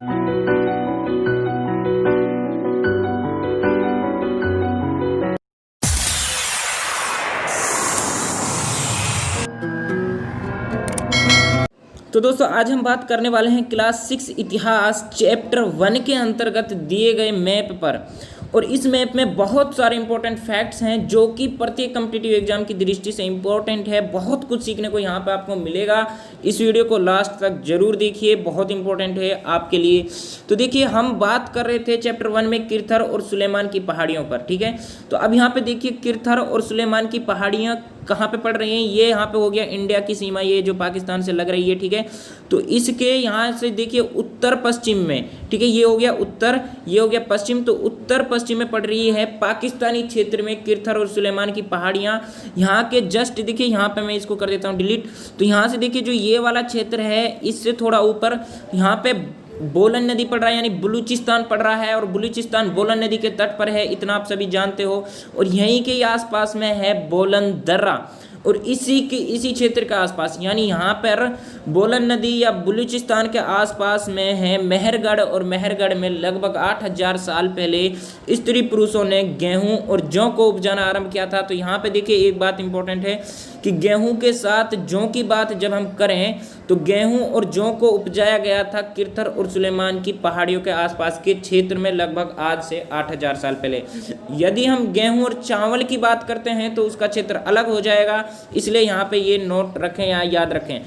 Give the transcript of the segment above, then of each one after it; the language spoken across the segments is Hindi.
तो दोस्तों आज हम बात करने वाले हैं क्लास 6 इतिहास चैप्टर 1 के अंतर्गत दिए गए मैप पर। और इस मैप में बहुत सारे इंपॉर्टेंट फैक्ट्स हैं जो कि प्रत्येक कॉम्पिटिटिव एग्जाम की दृष्टि से इंपॉर्टेंट है। बहुत कुछ सीखने को यहाँ पे आपको मिलेगा। इस वीडियो को लास्ट तक जरूर देखिए, बहुत इंपॉर्टेंट है आपके लिए। तो देखिए हम बात कर रहे थे चैप्टर 1 में किरथर और सुलेमान की पहाड़ियों पर, ठीक है। तो अब यहाँ पे देखिए किरथर और सुलेमान की पहाड़ियाँ कहाँ पे पड़ रही हैं। ये यहाँ पे हो गया इंडिया की सीमा, ये जो पाकिस्तान से लग रही है, ठीक है। तो इसके यहाँ से देखिए उत्तर पश्चिम में, ठीक है, ये हो गया उत्तर, ये हो गया पश्चिम। तो उत्तर पश्चिम में पड़ रही है पाकिस्तानी क्षेत्र में किरथर और सुलेमान की पहाड़ियाँ। यहाँ के जस्ट देखिए, यहाँ पे मैं इसको कर देता हूँ डिलीट। तो यहाँ से देखिए जो ये वाला क्षेत्र है इससे थोड़ा ऊपर यहाँ पे बोलन नदी पड़ रहा है, यानी बलूचिस्तान पड़ रहा है। और बलूचिस्तान बोलन नदी के तट पर है, इतना आप सभी जानते हो। और यहीं के आसपास में है बोलन दर्रा। और इसी क्षेत्र के आसपास, यानी यहाँ पर बोलन नदी या बलूचिस्तान के आसपास में है मेहरगढ़। और मेहरगढ़ में लगभग 8000 साल पहले स्त्री पुरुषों ने गेहूं और जौ को उपजाना आरंभ किया था। तो यहाँ पे देखिए एक बात इंपॉर्टेंट है कि गेहूं के साथ जौ की बात जब हम करें तो गेहूं और जौ को उपजाया गया था किरथर और सुलेमान की पहाड़ियों के आसपास के क्षेत्र में लगभग आज से 8000 साल पहले। यदि हम गेहूं और चावल की बात करते हैं तो उसका क्षेत्र अलग हो जाएगा, इसलिए यहाँ पे ये नोट रखें या याद रखें।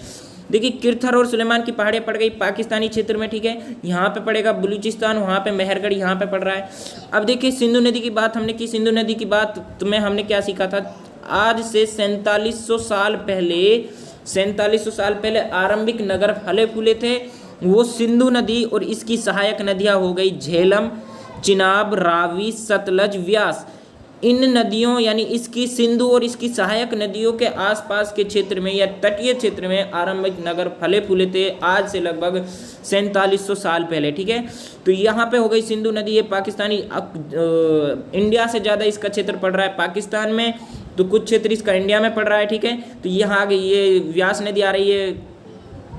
देखिए किरथर और सुलेमान की पहाड़ियाँ पड़ गई पाकिस्तानी क्षेत्र में, ठीक है। यहाँ पे पड़ेगा बलूचिस्तान, वहाँ पे मेहरगढ़ यहाँ पे पड़ रहा है। अब देखिए सिंधु नदी की बात हमने की। सिंधु नदी की बात तुम्हें हमने क्या सीखा था, आज से 4700 साल पहले आरंभिक नगर फले फूले थे वो सिंधु नदी। और इसकी सहायक नदियाँ हो गई झेलम, चिनाब, रावी, सतलज, व्यास। इन नदियों यानी इसकी सिंधु और इसकी सहायक नदियों के आसपास के क्षेत्र में या तटीय क्षेत्र में आरंभिक नगर फले फूले थे आज से लगभग 4700 साल पहले, ठीक है। तो यहाँ पे हो गई सिंधु नदी, ये पाकिस्तानी इंडिया से ज़्यादा इसका क्षेत्र पड़ रहा है पाकिस्तान में, तो कुछ क्षेत्र इसका इंडिया में पड़ रहा है, ठीक है। तो यहाँ आ गई ये व्यास नदी आ रही है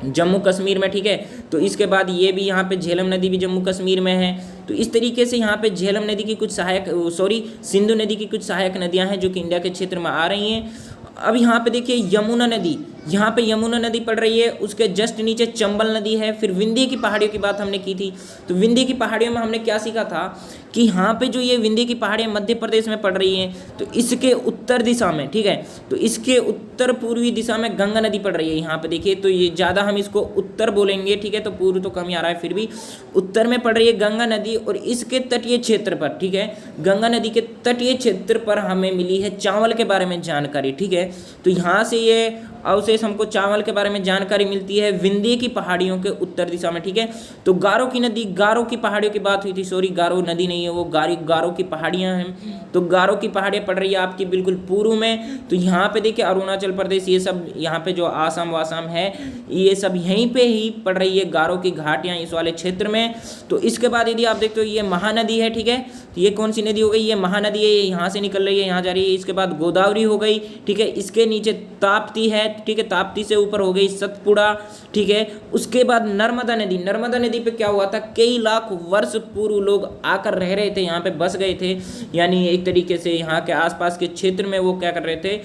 जम्मू कश्मीर में, ठीक है। तो इसके बाद ये भी यहाँ पे झेलम नदी भी जम्मू कश्मीर में है। तो इस तरीके से यहाँ पे झेलम नदी की कुछ सिंधु नदी की कुछ सहायक नदियाँ हैं जो कि इंडिया के क्षेत्र में आ रही हैं। अब यहाँ पे देखिए यमुना नदी, यहाँ पे यमुना नदी पड़ रही है, उसके जस्ट नीचे चंबल नदी है। फिर विंध्य की पहाड़ियों की बात हमने की थी। तो विंध्य की पहाड़ियों में हमने क्या सीखा था कि यहाँ पे जो ये विंध्य की पहाड़ियाँ मध्य प्रदेश में पड़ रही हैं, तो इसके उत्तर दिशा में, ठीक है, तो इसके उत्तर पूर्वी दिशा में गंगा नदी पड़ रही है। यहाँ पे देखिए तो ये ज़्यादा हम इसको उत्तर बोलेंगे, ठीक है, तो पूर्व तो कम ही आ रहा है, फिर भी उत्तर में पड़ रही है गंगा नदी। और इसके तटीय क्षेत्र पर, ठीक है, गंगा नदी के तटीय क्षेत्र पर हमें मिली है चावल के बारे में जानकारी, ठीक है। तो यहाँ से ये अवशेष हमको चावल के बारे में जानकारी मिलती है विंध्य की पहाड़ियों के उत्तर दिशा में, ठीक है। तो गारो की नदी, गारो की पहाड़ियों की बात हुई थी, सॉरी गारो नदी नहीं है वो, गारो की पहाड़ियाँ हैं। तो गारो की पहाड़ियाँ पड़ रही है आपकी बिल्कुल पूर्व में। तो यहाँ पे देखिए अरुणाचल प्रदेश, ये सब यहाँ पे जो आसाम वासाम है ये सब यहीं पे ही पड़ रही है गारो की घाटियाँ इस वाले क्षेत्र में। तो इसके बाद यदि आप देखते हो ये महानदी है, ठीक है। तो ये कौन सी नदी हो गई, ये महानदी है, ये यहाँ से निकल रही है, यहाँ जा रही है। इसके बाद गोदावरी हो गई, ठीक है। इसके नीचे ताप्ती है, ठीक है, ताप्ती से ऊपर हो गई सतपुड़ा, ठीक है। उसके बाद नर्मदा नदी, नर्मदा नदी पे क्या हुआ था, कई लाख वर्ष पूर्व लोग आकर रह रहे थे, यहाँ पे बस गए थे, यानी एक तरीके से यहाँ के आसपास के क्षेत्र में वो क्या कर रहे थे,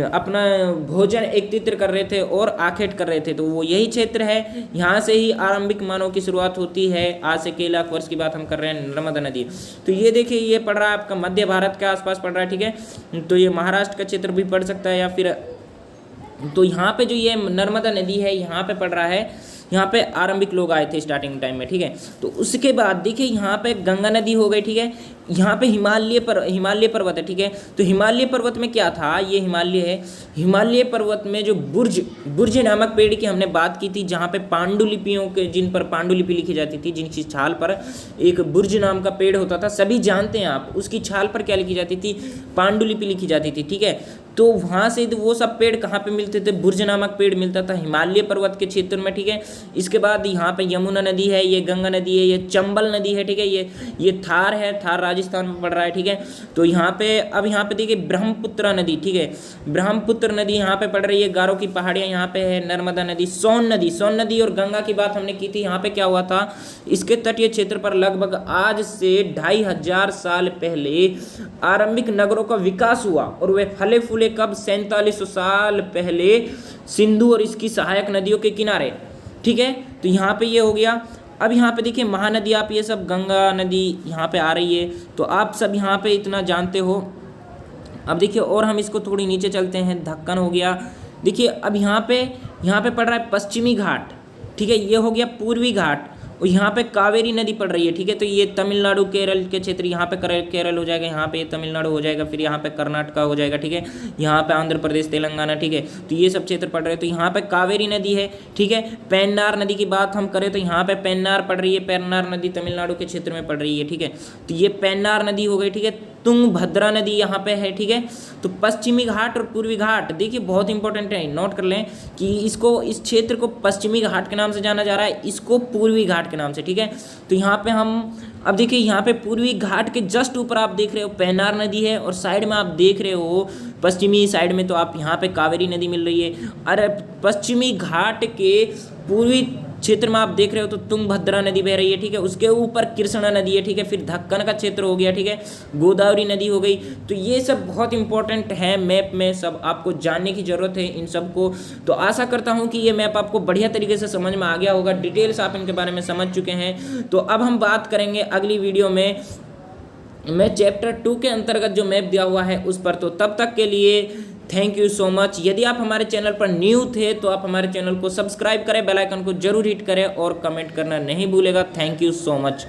अपना भोजन एकत्रित कर रहे थे और आखेट कर रहे थे। तो वो यही क्षेत्र है, यहाँ से ही आरंभिक मानव की शुरुआत होती है। आज से कई लाख वर्ष की बात हम कर रहे हैं, नर्मदा नदी। तो ये देखिए ये पड़ रहा है आपका मध्य भारत के आसपास पड़ रहा है, ठीक है। तो ये महाराष्ट्र का क्षेत्र भी पड़ सकता है या फिर, तो यहाँ पे जो ये नर्मदा नदी है यहाँ पे पड़ रहा है, यहाँ पे आरंभिक लोग आए थे स्टार्टिंग टाइम में, ठीक है। तो उसके बाद देखिए यहाँ पे गंगा नदी हो गई, ठीक है। यहाँ पे हिमालय पर्वत है, ठीक है। तो हिमालय पर्वत में क्या था, ये हिमालय है, हिमालय पर्वत में जो बुर्ज नामक पेड़ की हमने बात की थी, जहाँ पे पांडुलिपियों के, जिन पर पांडुलिपि लिखी जाती थी, जिनकी छाल पर एक बुर्ज नाम का पेड़ होता था, सभी जानते हैं आप, उसकी छाल पर क्या लिखी जाती थी, पांडुलिपि लिखी जाती थी, ठीक है। तो वहाँ से वो सब पेड़ कहाँ पे मिलते थे, बुर्ज नामक पेड़ मिलता था हिमालय पर्वत के क्षेत्र में, ठीक है। इसके बाद यहाँ पे यमुना नदी है, ये गंगा नदी है, ये चंबल नदी है, ठीक है। ये थार है, थार राजस्थान में पड़ रहा है, ठीक है। तो यहाँ पे अब यहाँ पे देखिए ब्रह्मपुत्र नदी, ठीक है, ब्रह्मपुत्र नदी यहाँ पे पड़ रही है, गारो की पहाड़ियाँ यहाँ पे है, नर्मदा नदी, सोन नदी और गंगा की बात हमने की थी। यहाँ पे क्या हुआ था, इसके तटीय क्षेत्र पर लगभग आज से 2500 साल पहले आरंभिक नगरों का विकास हुआ और वे फले फूले कब, 4700 साल पहले सिंधु और इसकी सहायक नदियों के किनारे, ठीक है। तो यहाँ पे ये हो गया। अब यहाँ पे देखिए महानदी, आप ये सब गंगा नदी यहाँ पे आ रही है, तो आप सब यहाँ पे इतना जानते हो। अब देखिए और हम इसको थोड़ी नीचे चलते हैं, दक्कन हो गया। देखिए अब यहाँ पे पड़ रहा है पश्चिमी घाट, ठीक है, ये हो गया पूर्वी घाट, और यहाँ पे कावेरी नदी पड़ रही है, ठीक है। तो ये तमिलनाडु केरल के क्षेत्र, यहाँ पे केरल हो जाएगा, यहाँ पे तमिलनाडु हो जाएगा, फिर यहाँ पे कर्नाटका हो जाएगा, ठीक है। यहाँ पे आंध्र प्रदेश, तेलंगाना, ठीक है। तो ये सब क्षेत्र पड़ रहे हैं। तो यहाँ पे कावेरी नदी है, ठीक है। पेन्नार नदी की बात हम करें तो यहाँ पे पेन्नार पड़ रही है, पेन्नार नदी तमिलनाडु के क्षेत्र में पड़ रही है, ठीक है। तो ये पेन्नार नदी हो गई, ठीक है। तुंगभद्रा नदी यहाँ पे है, ठीक है। तो पश्चिमी घाट और पूर्वी घाट देखिए बहुत इंपॉर्टेंट है, नोट कर लें कि इसको, इस क्षेत्र को पश्चिमी घाट के नाम से जाना जा रहा है, इसको पूर्वी घाट के नाम से, ठीक है। तो यहाँ पे हम अब देखिए यहाँ पे पूर्वी घाट के जस्ट ऊपर आप देख रहे हो पेन्नार नदी है, और साइड में आप देख रहे हो पश्चिमी साइड में तो आप यहाँ पे कावेरी नदी मिल रही है। और पश्चिमी घाट के पूर्वी क्षेत्र में आप देख रहे हो तो तुंगभद्रा नदी बह रही है, ठीक है। उसके ऊपर कृष्णा नदी है, ठीक है। फिर दक्कन का क्षेत्र हो गया, ठीक है, गोदावरी नदी हो गई। तो ये सब बहुत इंपॉर्टेंट है मैप में, सब आपको जानने की जरूरत है इन सब को। तो आशा करता हूँ कि ये मैप आपको बढ़िया तरीके से समझ में आ गया होगा, डिटेल्स आप इनके बारे में समझ चुके हैं। तो अब हम बात करेंगे अगली वीडियो में मैं चैप्टर 2 के अंतर्गत जो मैप दिया हुआ है उस पर। तो तब तक के लिए थैंक यू सो मच। यदि आप हमारे चैनल पर न्यू थे तो आप हमारे चैनल को सब्सक्राइब करें, बेल आइकन को जरूर हिट करें और कमेंट करना नहीं भूलेगा। Thank you so much.